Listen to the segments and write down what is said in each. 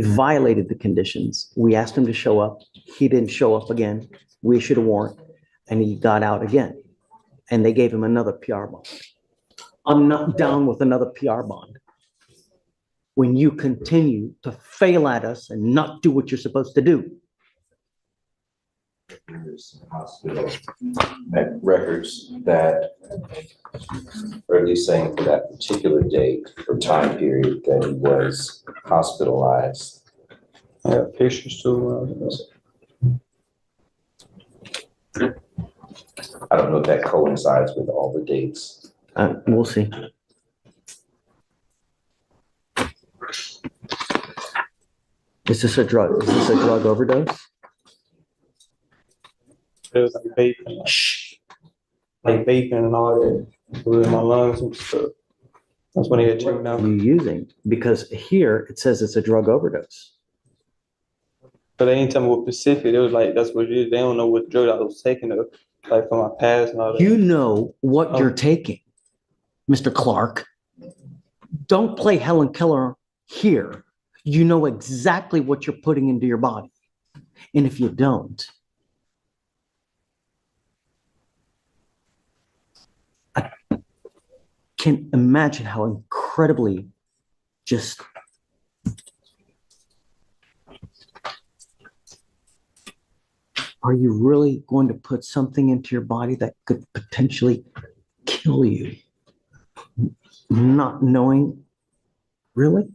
violated the conditions. We asked him to show up. He didn't show up again. We issued a warrant and he got out again. And they gave him another PR bond. I'm not down with another PR bond. When you continue to fail at us and not do what you're supposed to do. There's hospital records that, or at least saying for that particular date or time period that he was hospitalized. I have pictures too. I don't know if that coincides with all the dates. We'll see. Is this a drug? Is this a drug overdose? It was like vaping and all that. It was in my lungs and stuff. That's when he had checked out. What are you using? Because here it says it's a drug overdose. But they didn't tell me what specific. It was like, that's what it is. They don't know what drug I was taking, like from my past and all that. You know what you're taking, Mr. Clark. Don't play Helen Keller here. You know exactly what you're putting into your body. And if you don't, I can imagine how incredibly just are you really going to put something into your body that could potentially kill you? Not knowing, really?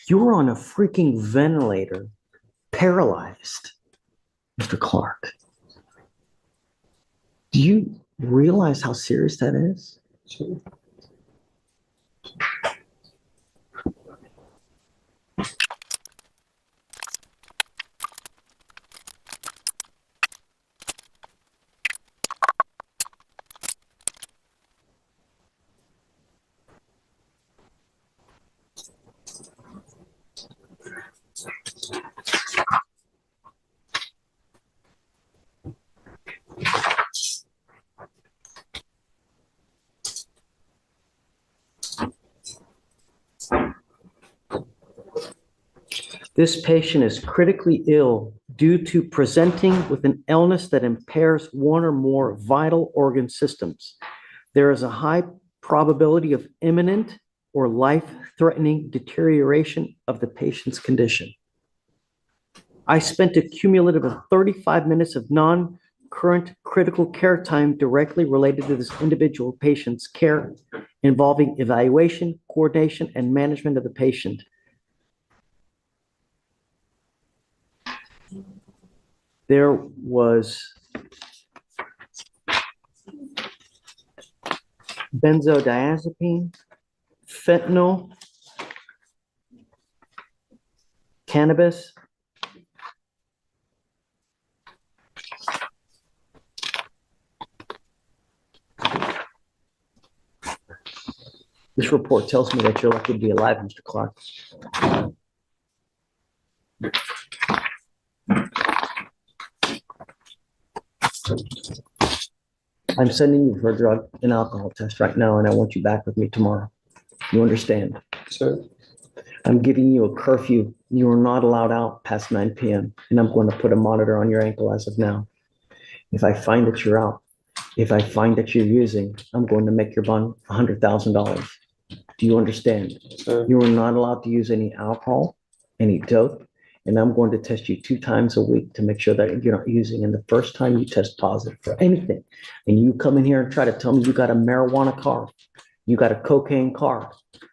You're on a freaking ventilator, paralyzed, Mr. Clark. Do you realize how serious that is? Sure. This patient is critically ill due to presenting with an illness that impairs one or more vital organ systems. There is a high probability of imminent or life-threatening deterioration of the patient's condition. I spent a cumulative of 35 minutes of non-current critical care time directly related to this individual patient's care, involving evaluation, coordination, and management of the patient. There was benzodiazepine, fentanyl, cannabis, this report tells me that you're lucky to be alive, Mr. Clark. I'm sending you for a drug and alcohol test right now, and I want you back with me tomorrow. You understand? Sir. I'm giving you a curfew. You are not allowed out past 9 p.m. and I'm going to put a monitor on your ankle as of now. If I find that you're out, if I find that you're using, I'm going to make your bond $100,000. Do you understand? Sir. You are not allowed to use any alcohol, any dope, and I'm going to test you 2 times a week to make sure that you're not using. And the first time you test positive for anything, and you come in here and try to tell me you got a marijuana card, you got a cocaine card,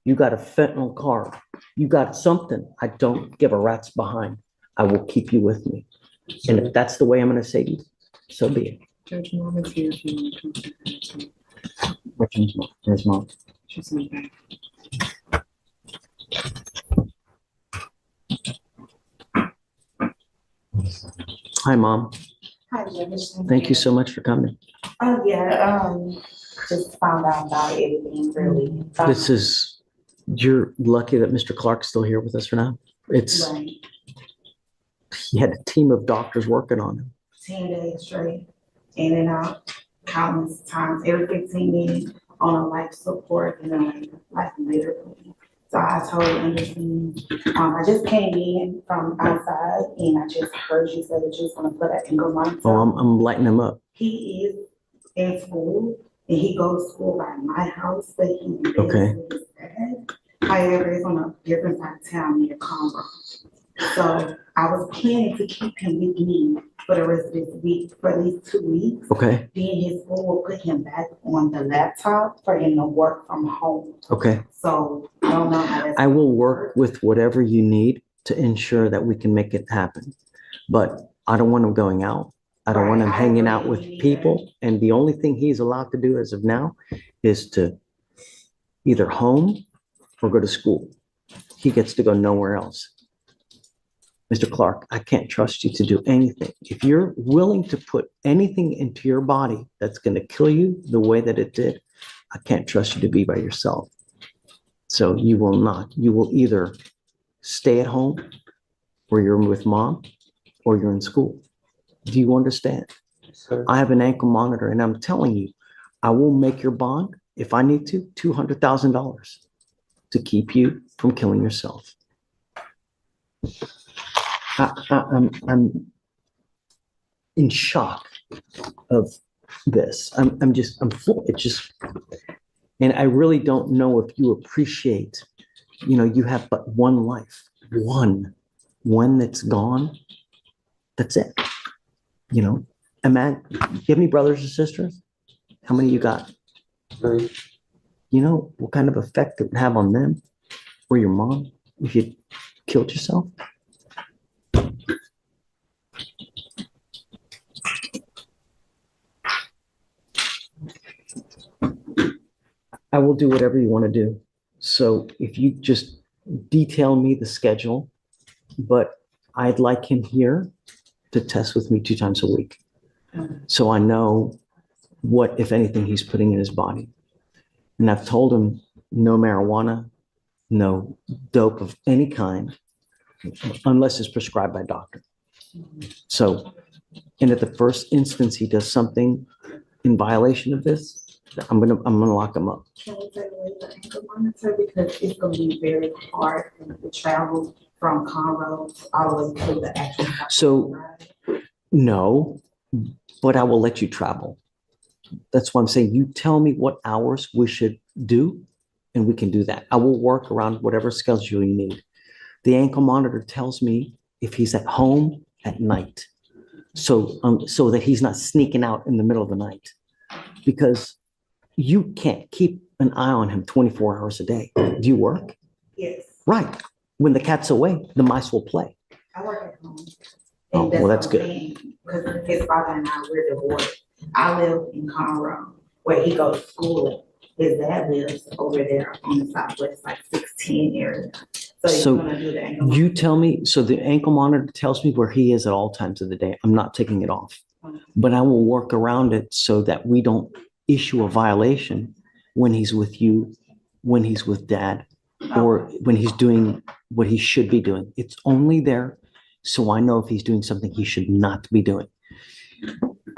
you got a fentanyl card, you got something, I don't give a rat's behind. I will keep you with me. And if that's the way I'm going to save you, so be it. Judge Mom is here if you want to talk to her. Which one's mom? Where's mom? She's in the back. Hi, Mom. Hi, Judge. Thank you so much for coming. Oh, yeah, just found out about everything, really. This is You're lucky that Mr. Clark's still here with us for now. Right. He had a team of doctors working on him. 10 days straight, in and out, countless times, every 15 minutes on a life support and then life later. So I totally understand. I just came in from outside and I just heard you say that you was gonna put an ankle monitor. Oh, I'm lighting him up. He is in school and he goes to school by my house, but he lives Okay. with his dad. However, it's on a different side of town near Conroe. So I was planning to keep him with me for the rest of this week, for at least 2 weeks. Okay, Then his school will put him back on the laptop for him to work from home. okay. So I don't know how that's. I will work with whatever you need to ensure that we can make it happen. But I don't want him going out. I don't want him Right, I hanging out agree with either. people. And the only thing he's allowed to do as of now is to either home or go to school. He gets to go nowhere else. Mr. Clark, I can't trust you to do anything. If you're willing to put anything into your body that's going to kill you the way that it did, I can't trust you to be by yourself. So you will not. You will either stay at home or you're with mom or you're in school. Do you understand? Sir. I have an ankle monitor and I'm telling you, I will make your bond, if I need to, $200,000 to keep you from killing yourself. I'm in shock of this. I'm full. It just, and I really don't know if you appreciate, you have but one life, one that's gone. That's it. Imagine, you have any brothers or sisters? How many you got? Three. You know what kind of effect it would have on them or your mom if you killed yourself? I will do whatever you want to do. So if you just detail me the schedule, but I'd like him here to test with me 2 times a week. So I know what, if anything, he's putting in his body. And I've told him no marijuana, no dope of any kind, unless it's prescribed by a doctor. So, and at the first instance he does something in violation of this, I'm gonna lock him up. Can we take away the ankle monitor because it's gonna be very hard for him to travel from Conroe all the way to the actual. So, no, but I will let you travel. That's why I'm saying you tell me what hours we should do, and we can do that. I will work around whatever schedule you need. The ankle monitor tells me if he's at home at night, so that he's not sneaking out in the middle of the night, because you can't keep an eye on him 24 hours a day. Do you work? Yes, Right. When the cat's away, the mice will play. I work at home. Oh, well, that's good. Because his father and I, we're divorced. I live in Conroe, where he goes to school. His dad lives over there on the southwest, like 16 area. So he's So gonna do the ankle. you tell me, so the ankle monitor tells me where he is at all times of the day. I'm not taking it off, but I will work around it so that we don't issue a violation when he's with you, when he's with dad, or when he's doing what he should be doing. It's only there so I know if he's doing something he should not be doing.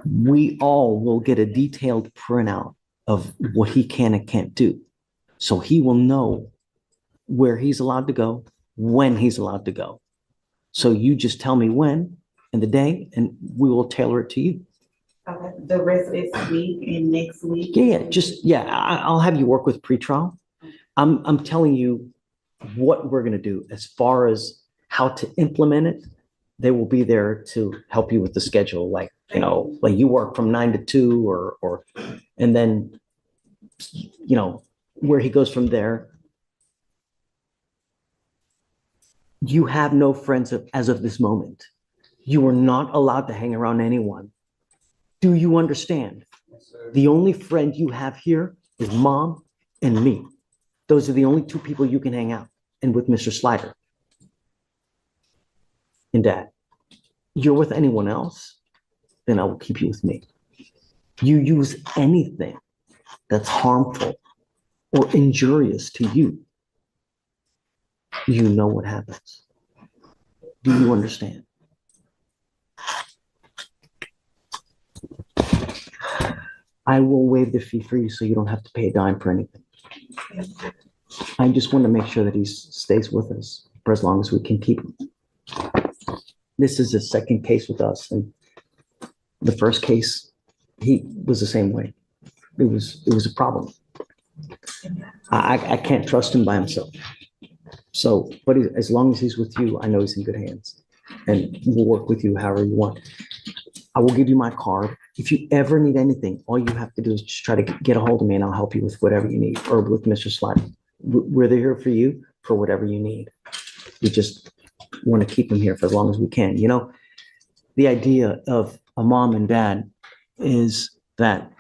We all will get a detailed printout of what he can and can't do. So he will know where he's allowed to go, when he's allowed to go. So you just tell me when and the day, and we will tailor it to you. Okay, the rest of this week and next week. Yeah, I'll have you work with pretrial. I'm telling you what we're gonna do as far as how to implement it. They will be there to help you with the schedule, like you work from 9 to 2 or, and then, where he goes from there. You have no friends as of this moment. You are not allowed to hang around anyone. Do you understand? The only friend you have here is mom and me. Those are the only 2 people you can hang out, and with Mr. Slider and dad. You're with anyone else, then I will keep you with me. You use anything that's harmful or injurious to you, you know what happens. Do you understand? I will waive the fee for you so you don't have to pay a dime for anything. I just want to make sure that he stays with us for as long as we can keep him. This is his second case with us, and the first case, he was the same way. It was a problem. I can't trust him by himself. So, but as long as he's with you, I know he's in good hands, and we'll work with you however you want. I will give you my card. If you ever need anything, all you have to do is just try to get a hold of me and I'll help you with whatever you need, or with Mr. Slider. We're here for you for whatever you need. We just want to keep him here for as long as we can. You know, the idea of a mom and dad is that,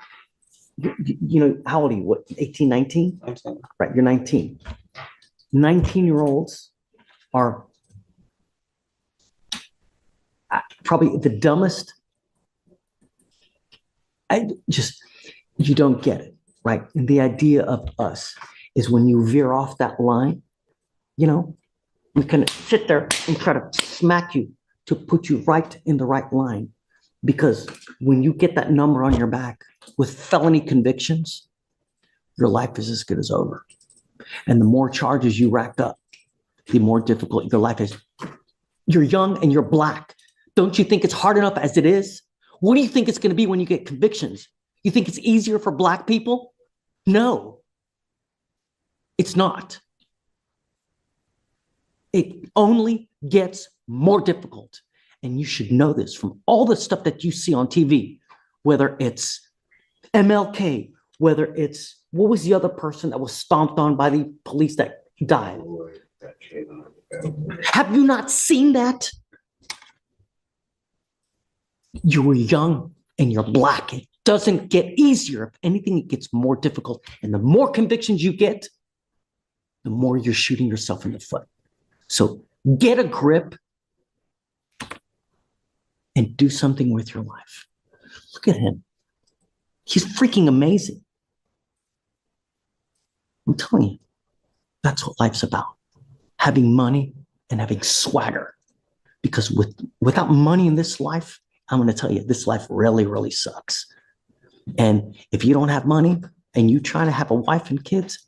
you know, how old are you? What, 18, 19? I'm saying, Right, you're 19. 19-year-olds are probably the dumbest. You don't get it, right? And the idea of us is when you veer off that line, you know, we can sit there and try to smack you to put you right in the right line. Because when you get that number on your back with felony convictions, your life is as good as over. And the more charges you racked up, the more difficult your life is. You're young and you're Black. Don't you think it's hard enough as it is? What do you think it's going to be when you get convictions? You think it's easier for Black people? No, it's not. It only gets more difficult. And you should know this from all the stuff that you see on TV, whether it's MLK, whether it's, what was the other person that was stomped on by the police that died? Have you not seen that? You were young and you're Black. It doesn't get easier. If anything, it gets more difficult. And the more convictions you get, the more you're shooting yourself in the foot. So get a grip and do something with your life. Look at him. He's freaking amazing. I'm telling you, that's what life's about. Having money and having swagger. Because without money in this life, I'm going to tell you, this life really, really sucks. And if you don't have money and you try to have a wife and kids,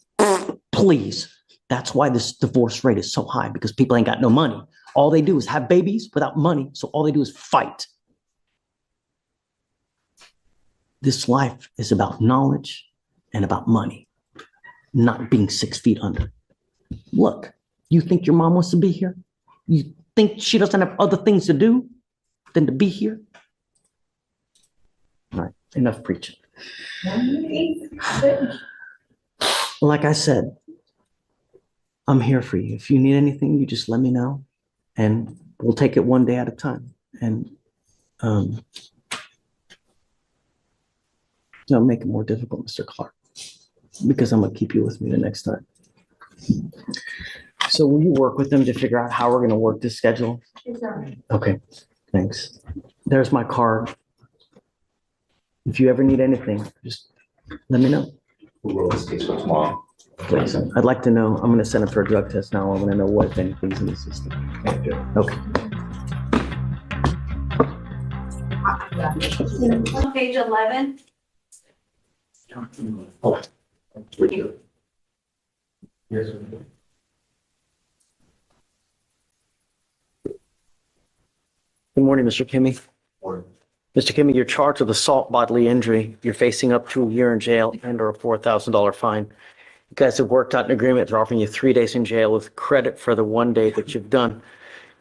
please. That's why this divorce rate is so high, because people ain't got no money. All they do is have babies without money. So all they do is fight. This life is about knowledge and about money, not being 6 feet under. Look, you think your mom wants to be here? You think she doesn't have other things to do than to be here? All right, enough preaching. Like I said, I'm here for you. If you need anything, you just let me know, and we'll take it one day at a time. And don't make it more difficult, Mr. Clark, because I'm gonna keep you with me the next time. So will you work with them to figure out how we're gonna work this schedule? Okay, thanks. There's my card. If you ever need anything, just let me know. We'll roll this case for tomorrow. Please. I'd like to know. I'm gonna send him for a drug test now. I want to know what, if anything's in the system. Okay. On page 11. Good morning, Mr. Kimmy. Mr. Kimmy, you're charged with assault, bodily injury. You're facing up to a year in jail and or a $4,000 fine. You guys have worked out an agreement. They're offering you 3 days in jail with credit for the 1 day that you've done.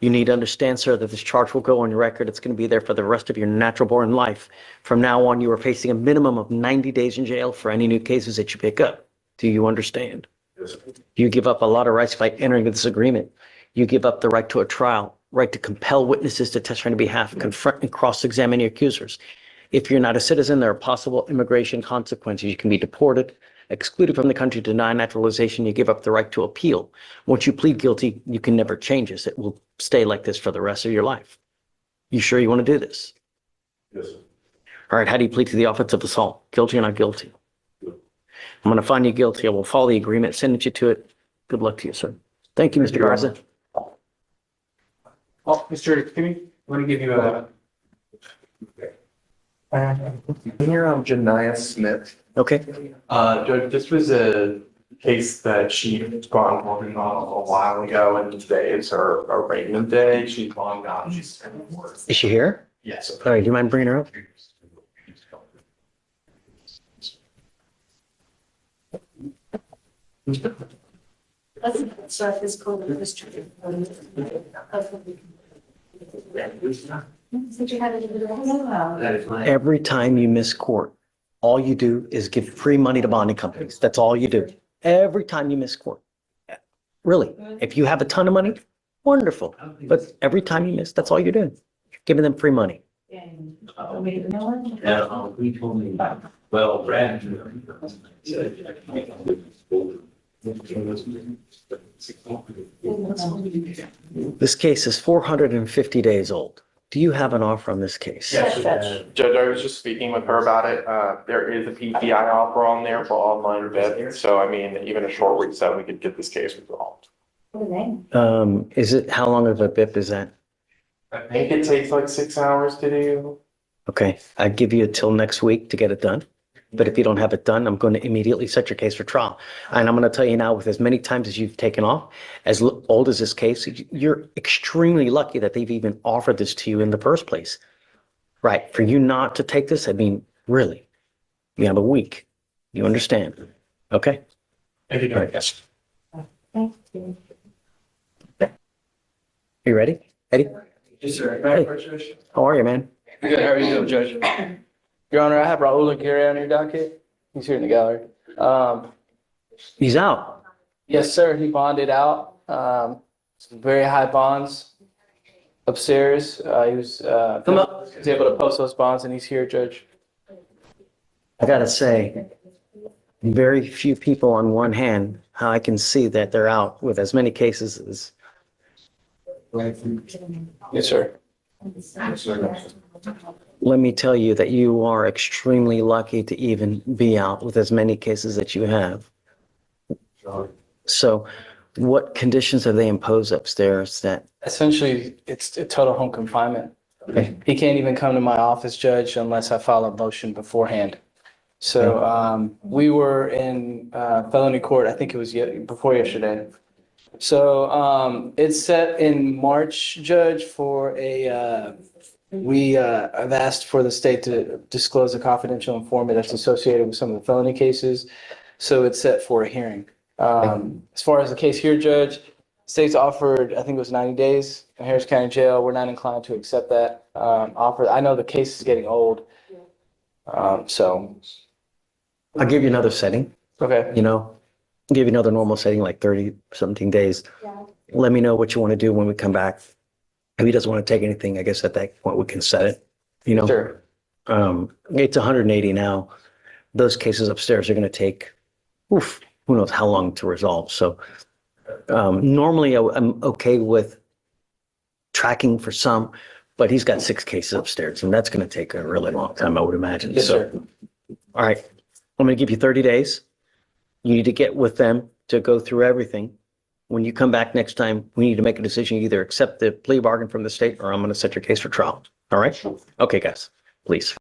You need to understand, sir, that this charge will go on your record. It's going to be there for the rest of your natural born life. From now on, you are facing a minimum of 90 days in jail for any new cases that you pick up. Do you understand? Yes, sir. You give up a lot of rights by entering this agreement. You give up the right to a trial, right to compel witnesses to testify on your behalf, confront and cross-examine your accusers. If you're not a citizen, there are possible immigration consequences. You can be deported, excluded from the country, denied naturalization. You give up the right to appeal. Once you plead guilty, you can never change this. It will stay like this for the rest of your life. You sure you want to do this? Yes, sir. All right, how do you plead to the offense of assault? Guilty or not guilty? Good. I'm going to find you guilty. I will follow the agreement, send you to it. Good luck to you, sir. Thank you, Mr. Garza. Oh, Mr. Kimmy, let me give you a. Here, I'm Janiyah Smith. Okay, Judge, this was a case that she'd gone working on a while ago, and today is her arraignment day. She's long gone. She's. is she here? Yes. All right, do you mind bringing her up? Let's start this call with Mr. Did you have any? Every time you miss court, all you do is give free money to bonding companies. That's all you do. Every time you miss court. Really, if you have a ton of money, wonderful. But every time you miss, that's all you're doing. Giving them free money. We told me, well, Brad. This case is 450 days old. Do you have an offer on this case? Yes, Judge, I was just speaking with her about it. There is a PPI offer on there for online vet. So I mean, even a short reset, we could get this case resolved. Is it, how long of a BIP is that? I think it takes like 6 hours to do. Okay, I'd give you till next week to get it done. But if you don't have it done, I'm going to immediately set your case for trial. And I'm going to tell you now, with as many times as you've taken off, as old as this case, you're extremely lucky that they've even offered this to you in the first place. Right, for you not to take this, I mean, really, you have a week. You understand? Okay? Thank you, All right. Judge. You ready? Eddie? Yes, sir. Hey. How are you, man? Good. How are you doing, Judge? Your Honor, I have Raul Aguirre on your docket. He's here in the gallery. He's out. Yes, sir. He bonded out. Some very high bonds upstairs. He was Come up. he was able to post those bonds, and he's here, Judge. I gotta say, very few people on one hand, how I can see that they're out with as many cases as. Yes, sir. Let me tell you that you are extremely lucky to even be out with as many cases that you have. So what conditions have they imposed upstairs that, Essentially, it's a total home confinement. Okay. He can't even come to my office, Judge, unless I file a motion beforehand. So we were in felony court, I think it was before yesterday. So it's set in March, Judge, for we have asked for the state to disclose a confidential informant that's associated with some of the felony cases. So it's set for a hearing. As far as the case here, Judge, state's offered, I think it was 90 days in Harris County Jail. We're not inclined to accept that offer. I know the case is getting old. So, I'll give you another setting, okay. you know, give you another normal setting, like 30-something days. Let me know what you want to do when we come back. If he doesn't want to take anything, I guess at that point we can set it, you know. Sure. It's 180 now. Those cases upstairs are going to take, who knows how long to resolve. So normally I'm okay with tracking for some, but he's got 6 cases upstairs and that's going to take a really long time, I would imagine. Yes, So, sir. all right, I'm going to give you 30 days. You need to get with them to go through everything. When you come back next time, we need to make a decision. You either accept the plea bargain from the state or I'm going to set your case for trial. All right? Okay, guys, please.